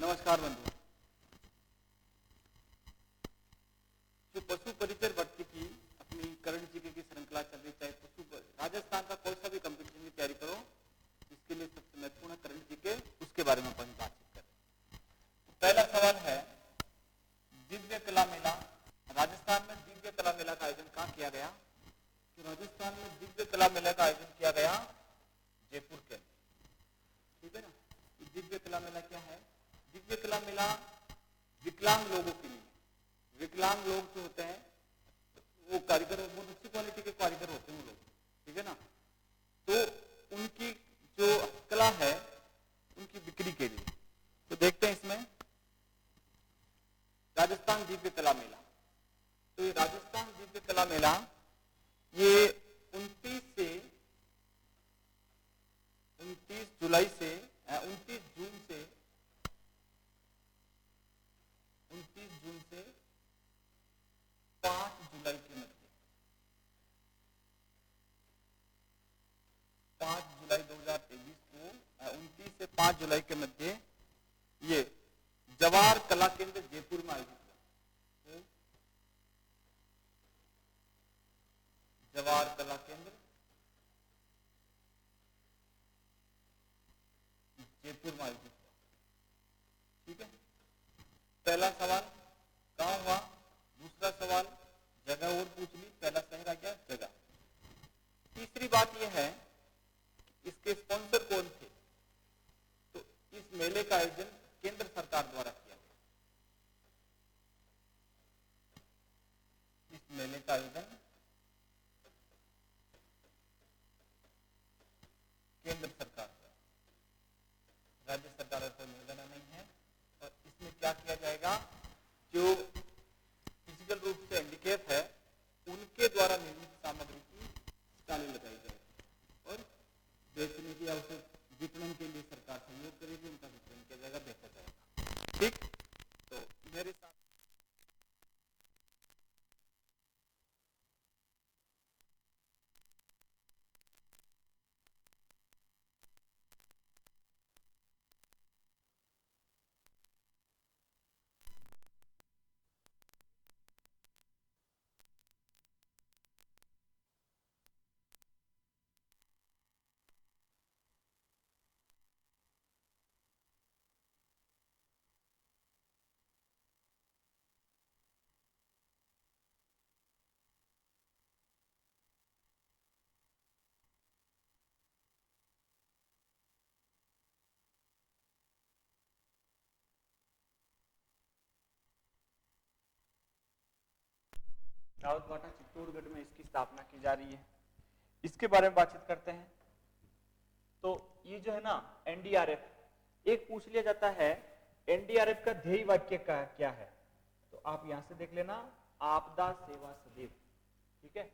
नमस्कार बंधुओं। जो पशु परिचय भर्ती की अपनी करंट जीके की श्रृंखला चल रही, चाहे राजस्थान का कोई सा भी कंपटीशन की तैयारी करो, इसके लिए सबसे महत्वपूर्ण करंट जीके, उसके बारे में अपन बातचीत करें। तो पहला सवाल है, दिव्य कला मेला। राजस्थान में दिव्य कला मेला का आयोजन कहाँ किया गया? तो राजस्थान में दिव्य कला मेला का आयोजन किया गया जयपुर के अंदर, ठीक है ना। दिव्य कला मेला क्या है? दिव्य कला मेला विकलांग लोगों के लिए, विकलांग लोग जो होते हैं वो कारीगर, बहुत अच्छी क्वालिटी के कारीगर होते हैं वो लोग, ठीक है ना। तो उनकी जो कला है उनकी बिक्री के लिए, तो देखते हैं इसमें राजस्थान दिव्य कला मेला। तो ये राजस्थान दिव्य कला मेला ये 29 जुलाई से 29 जून से 5 जुलाई के मध्य, 5 जुलाई 2023 को 29 से 5 जुलाई के मध्य ये जवाहर कला केंद्र जयपुर में आयोजित हुआ। जवाहर कला केंद्र जयपुर में आयोजित हुआ, ठीक है। पहला सवाल कहां हुआ? दूसरा सवाल जगह और पूछ ली, पहला शहर आ गया जगह। तीसरी बात यह है कि इसके स्पॉन्सर कौन थे? तो इस मेले का आयोजन केंद्र सरकार द्वारा किया गया। इस मेले का आयोजन केंद्र सरकार द्वारा, राज्य सरकार का निर्णय नहीं है। और इसमें क्या किया जाएगा? जो फिजिकल रूप से हैंडीकैप है उनके द्वारा निर्मित सामग्री की स्टॉलें लगाई जाएगी और बेचने की अवसर विपणन के लिए सरकार सहयोग करेगी, उनका विपणन किया जाएगा, बेचा जाएगा, ठीक। तो मेरे साथ रावत भाटा चित्तौड़गढ़ में इसकी स्थापना की जा रही है, इसके बारे में बातचीत करते हैं। तो ये जो है ना एनडीआरएफ, एक पूछ लिया जाता है एनडीआरएफ का ध्येय वाक्य क्या है? तो आप यहां से देख लेना, आपदा सेवा सदैव, ठीक है।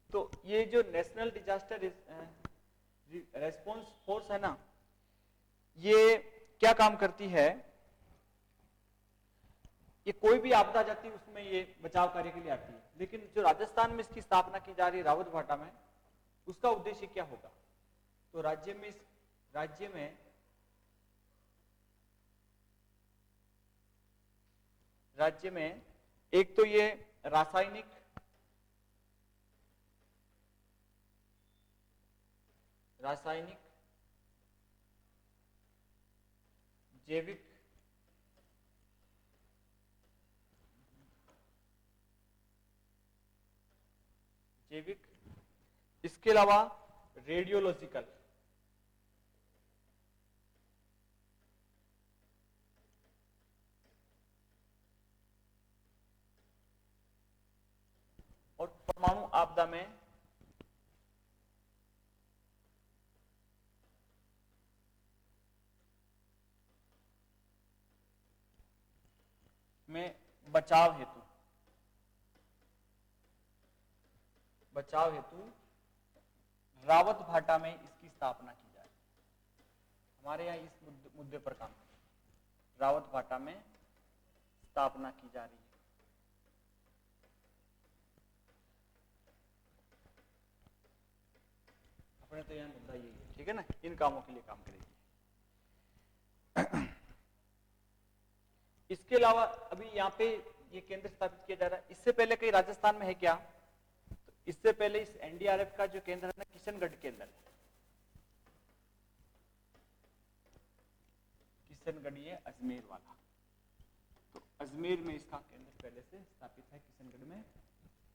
तो ये जो नेशनल डिजास्टर रेस्पॉन्स फोर्स है ना, ये क्या काम करती है? ये कोई भी आपदा जाती है उसमें ये बचाव कार्य के लिए आती है। लेकिन जो राजस्थान में इसकी स्थापना की जा रही है रावत भाटा में, उसका उद्देश्य क्या होगा? तो राज्य में एक तो ये रासायनिक, जैविक, इसके अलावा रेडियोलॉजिकल, और परमाणु आपदा में बचाव हेतु रावत भाटा में इसकी स्थापना की जाए। हमारे यहाँ इस मुद्दे पर काम करें, रावत भाटा में स्थापना की जा रही है। अपने तो यहाँ मुद्दा यही है, ठीक है ना, इन कामों के लिए काम करेगी। इसके अलावा अभी यहाँ पे ये केंद्र स्थापित किया जा रहा है। इससे पहले कहीं राजस्थान में है क्या? तो इससे पहले इस एनडीआरएफ का जो केंद्र है ना, किशनगढ़ केंद्र है। किशनगढ़ ये अजमेर वाला, तो अजमेर में इसका केंद्र पहले से स्थापित है, किशनगढ़ में,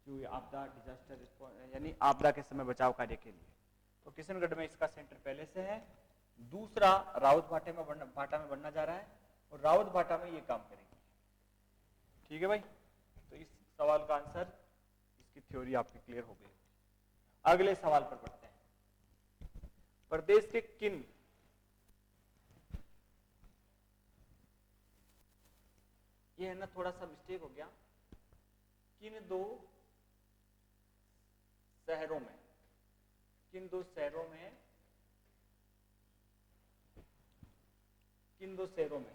जो आपदा डिजास्टर रिस्पॉन्स यानी आपदा के समय बचाव कार्य के लिए। तो किशनगढ़ में इसका सेंटर पहले से है। दूसरा रावत भाटा में बनना जा रहा है, और रावत भाटा में ये काम करेंगे। ठीक है भाई, तो इस सवाल का आंसर, इसकी थ्योरी आपकी क्लियर हो गई। अगले सवाल पर बढ़ते हैं। प्रदेश के किन ये है ना, थोड़ा सा मिस्टेक हो गया, किन दो शहरों में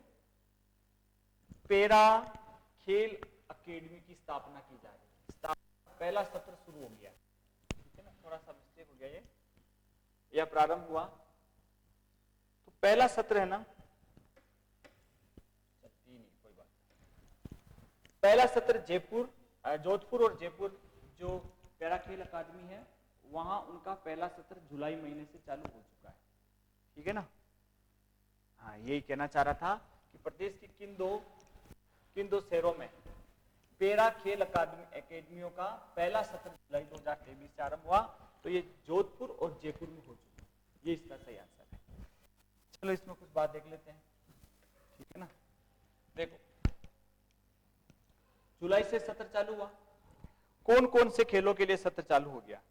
पैरा खेल अकेडमी की स्थापना की जा रही है। पहला सत्र शुरू हो गया, ठीक है ना, थोड़ा सा मिस्टेक हो गया, ये या प्रारंभ हुआ। तो पहला सत्र है ना, कोई बात नहीं। पहला सत्र जोधपुर और जयपुर जो पैरा खेल अकादमी है, वहां उनका पहला सत्र जुलाई महीने से चालू हो चुका है। ठीक है ना, हाँ यही कहना चाह रहा था कि प्रदेश की किन दो शहरों में पैरा खेल अकादमियों का पहला सत्र जुलाई 2023 से आरंभ हुआ। तो ये जोधपुर और जयपुर में हो चुका है, ये इसका सही आंसर है। चलो इसमें कुछ बात देख लेते हैं, ठीक है ना। देखो, जुलाई से सत्र चालू हुआ, कौन कौन से खेलों के लिए सत्र चालू हो गया?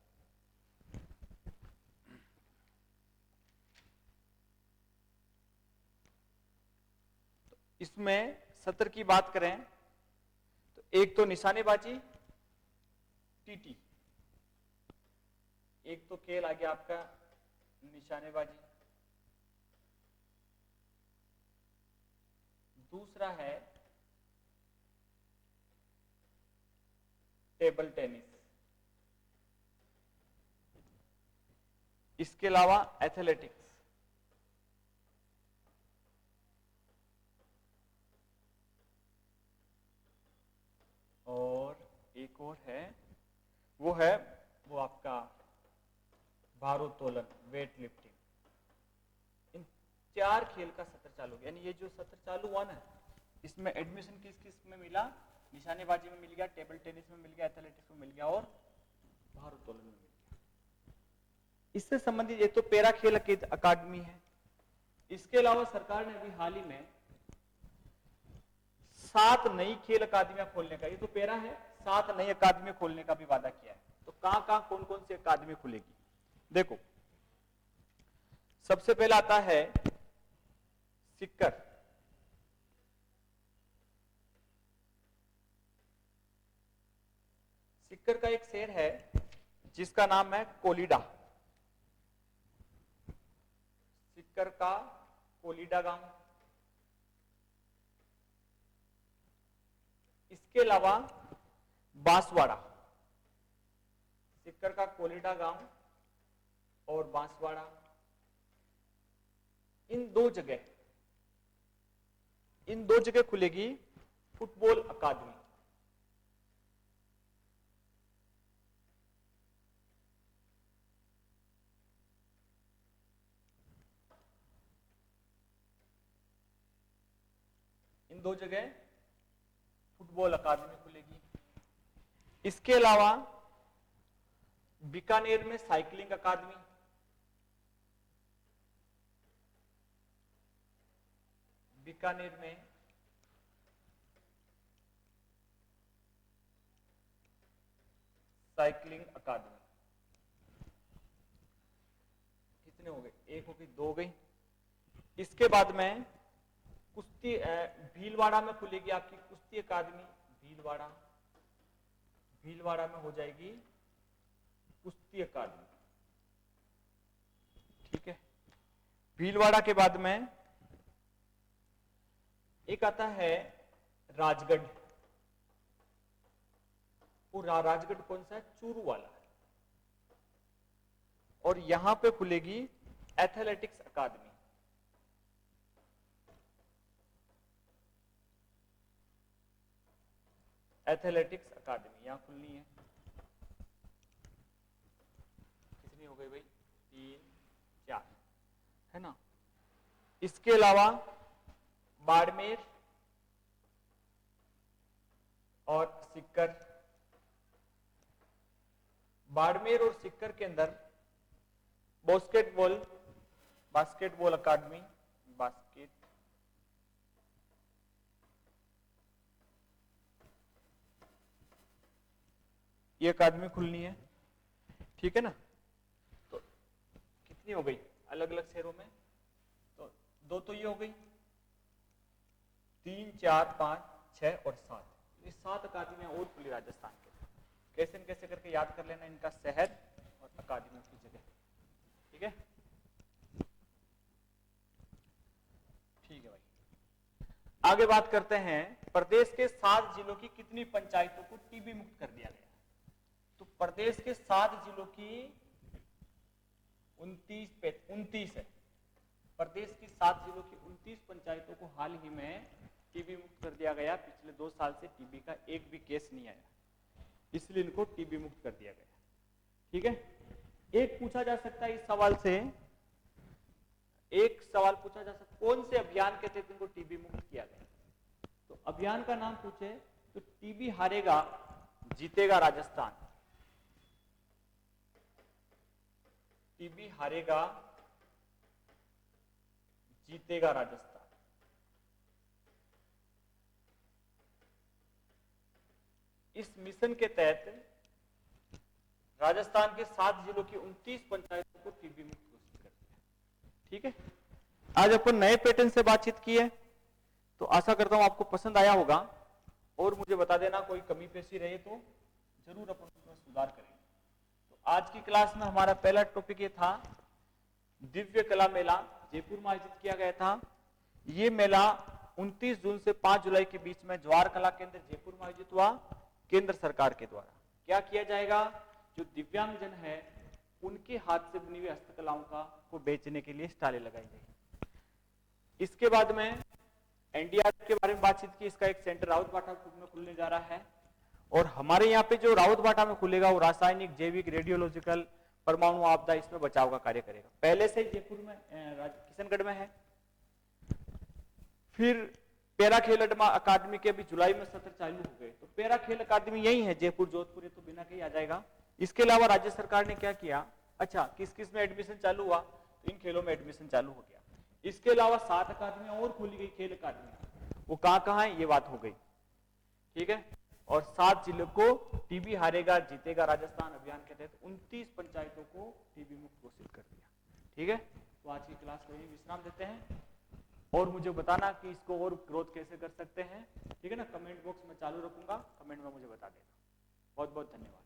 तो इसमें सत्र की बात करें तो एक तो निशानेबाजी टीटी, एक तो खेल आ गया आपका निशानेबाजी, दूसरा है टेबल टेनिस, इसके अलावा एथलेटिक्स, और एक और है, वो आपका भारोत्तोलन, वेट लिफ्टिंग। इन 4 खेल का सत्र चालू गया। यानी ये जो सत्र चालू हुआ ना, इसमें एडमिशन किस किस में मिला? निशानेबाजी में मिल गया, टेबल टेनिस में मिल गया, एथलेटिक्स में मिल गया, और भारोत्तोलन में मिल गया। इससे संबंधित एक तो पैरा खेल अकादमी है। इसके अलावा सरकार ने अभी हाल ही में 7 नई खेल अकादमियां खोलने का, ये तो पैरा है, 7 नई अकादमी खोलने का भी वादा किया है। तो कहां कौन कौन सी अकादमी खुलेगी? देखो, सबसे पहला आता है सिक्कर। सिक्कर का एक शहर है जिसका नाम है कोलिडा। सिक्कर का कोलिडा गांव। इसके अलावा बांसवाड़ा, सिक्कर का कोलिडा गांव और बांसवाड़ा, इन दो जगह खुलेगी फुटबॉल अकादमी। इन 2 जगह फुटबॉल अकादमी खुलेगी। इसके अलावा बीकानेर में साइकिलिंग अकादमी, बीकानेर में साइकिलिंग अकादमी। कितने हो गए? 1 हो गई, 2 हो गई। इसके बाद में कुश्ती भीलवाड़ा में खुलेगी आपकी कुश्ती अकादमी। भीलवाड़ा में हो जाएगी कुश्ती अकादमी, ठीक है। भीलवाड़ा के बाद में एक आता है राजगढ़। वो राजगढ़ कौन सा है? चूरू वाला है। और यहां पे खुलेगी एथलेटिक्स अकादमी। एथलेटिक्स अकादमी यहां खुलनी है। कितनी हो गई भाई? 3 4 है ना। इसके अलावा बाड़मेर और सीकर, बाड़मेर और सीकर के अंदर बास्केटबॉल अकादमी, ये अकादमी खुलनी है, ठीक है ना। तो कितनी हो गई अलग अलग शहरों में? तो 2 तो ये हो गई, 3 4 5 6 और 7, ये 7 अकादमियां और खुली राजस्थान के। कैसे न कैसे करके याद कर लेना इनका शहर और अकादमियों की जगह, ठीक है। ठीक है भाई, आगे बात करते हैं। प्रदेश के 7 जिलों की कितनी पंचायतों को टीबी मुक्त कर दिया गया? तो प्रदेश के 7 जिलों की 29 है। प्रदेश की 7 जिलों की 29 पंचायतों को हाल ही में टीबी मुक्त कर दिया गया। पिछले 2 साल से टीबी का एक भी केस नहीं आया, इसलिए इनको टीबी मुक्त कर दिया गया, ठीक है। एक पूछा जा सकता है इस सवाल से, एक सवाल पूछा जा सकता, कौन से अभियान के तहत इनको टीबी मुक्त किया गया? तो अभियान का नाम पूछे तो टीबी हारेगा जीतेगा राजस्थान, टीबी हारेगा जीतेगा राजस्थान। इस मिशन के तहत राजस्थान के 7 जिलों की 29 पंचायतों को टीबी मुक्त घोषित कर दिया, ठीक है। आज अपन नए पैटर्न से बातचीत की है, तो आशा करता हूं आपको पसंद आया होगा, और मुझे बता देना कोई कमी पेशी रहे तो जरूर अपन उसमें सुधार करेंगे। तो आज की क्लास में हमारा पहला टॉपिक ये था, दिव्य कला मेला जयपुर में आयोजित किया गया था। ये मेला 29 जून से 5 जुलाई के बीच में जवाहर कला केंद्र जयपुर में आयोजित हुआ, केंद्र सरकार के द्वारा। क्या किया जाएगा? जो दिव्यांगजन है उनके हाथ से बनी हुई हस्तकलाओं का को बेचने के लिए स्टालें लगाई गई। इसके बाद में एनडीआरएफ के बारे में बातचीत की। इसका एक सेंटर राउतबाटा में खुलने जा रहा है, और हमारे यहाँ पे जो राउतबाटा में खुलेगा वो रासायनिक, जैविक, रेडियोलॉजिकल, परमाणु आपदा, इसमें बचाव का कार्य करेगा। पहले से ही जयपुर में किशनगढ़ में है। फिर पैरा खेल अकादमी के अभी जुलाई में सत्र चालू हो गए, तो पैरा खेल अकादमी यही है जयपुर, जोधपुर, ये तो बिना कहीं आ जाएगा। इसके अलावा राज्य सरकार ने क्या किया, अच्छा किस किस में एडमिशन चालू हुआ, तो इन खेलों में एडमिशन चालू हो गया। इसके अलावा 7 अकादमियां और खोली गई खेल अकादमी, वो कहां है ये बात हो गई, ठीक है। और 7 जिलों को टीबी हारेगा जीतेगा राजस्थान अभियान के तहत 29 पंचायतों को टीबी मुक्त घोषित कर दिया, ठीक है। तो आज की क्लास को यही विश्राम देते हैं, और मुझे बताना कि इसको और ग्रोथ कैसे कर सकते हैं, ठीक है ना। कमेंट बॉक्स में चालू रखूंगा, कमेंट में मुझे बता देना। बहुत बहुत धन्यवाद।